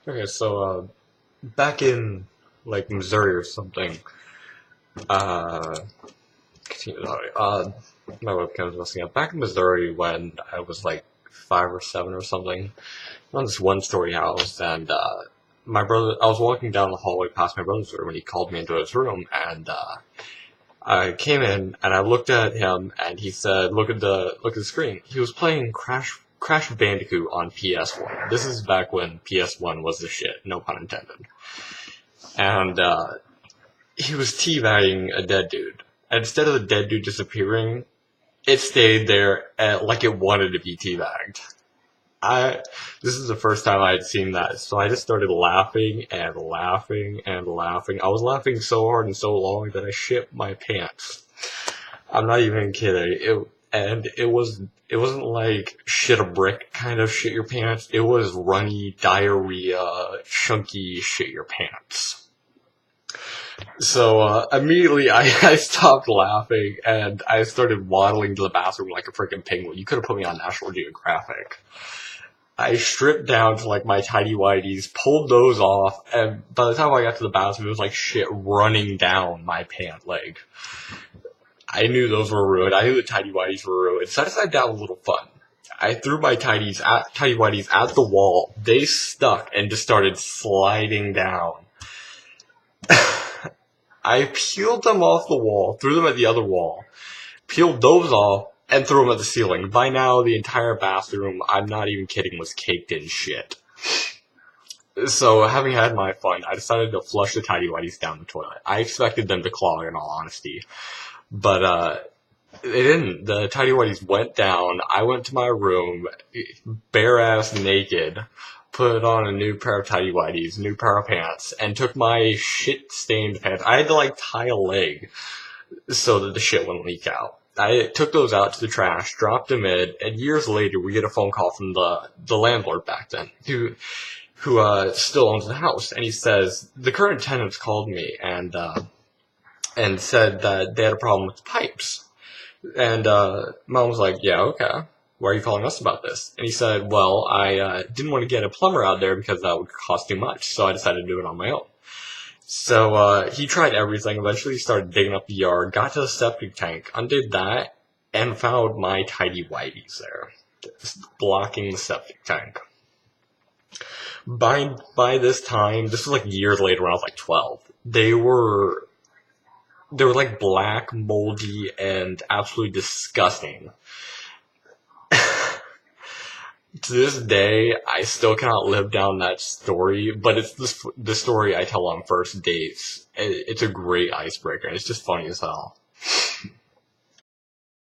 Okay, so back in like Missouri or something, uh, sorry, my webcam was messing up. Back in Missouri when I was like 5 or 7 or something, on this one-story house, and my brother, I was walking down the hallway past my brother's room, and he called me into his room, and I came in and I looked at him, and he said, "Look at the screen." He was playing Crash Bandicoot on PS1. This is back when PS1 was the shit, no pun intended. And he was teabagging a dead dude. And instead of the dead dude disappearing, it stayed there like it wanted to be teabagged. This is the first time I had seen that, so I just started laughing and laughing and laughing. I was laughing so hard and so long that I shit my pants. I'm not even kidding. It wasn't like shit a brick kind of shit your pants. It was runny diarrhea, chunky shit your pants. So immediately I stopped laughing and I started waddling to the bathroom like a freaking penguin. You could have put me on National Geographic. I stripped down to like my tidy whities, pulled those off, and by the time I got to the bathroom, it was like shit running down my pant leg. I knew those were ruined. I knew the tidy whities were ruined. So I decided to have a little fun. I threw my tidy whities at the wall. They stuck and just started sliding down. I peeled them off the wall, threw them at the other wall, peeled those off, and threw them at the ceiling. By now, the entire bathroom, I'm not even kidding, was caked in shit. So, having had my fun, I decided to flush the tidy whities down the toilet. I expected them to clog, in all honesty. But, they didn't. The tidy whities went down. I went to my room, bare-ass naked, put on a new pair of tidy whities, new pair of pants, and took my shit-stained pants. I had to, like, tie a leg so that the shit wouldn't leak out. I took those out to the trash, dropped them in, and years later we get a phone call from the landlord back then, who still owns the house, and he says, "The current tenants called me and said that they had a problem with the pipes." And Mom was like, "Yeah, okay. Why are you calling us about this?" And he said, "Well, I didn't want to get a plumber out there because that would cost too much, so I decided to do it on my own." So he tried everything, eventually started digging up the yard, got to the septic tank, undid that, and found my tidy whities there, blocking the septic tank. By this time, this was like years later when I was like 12, they were like black, moldy, and absolutely disgusting. To this day, I still cannot live down that story, but it's the story I tell on first dates. It's a great icebreaker, and it's just funny as hell.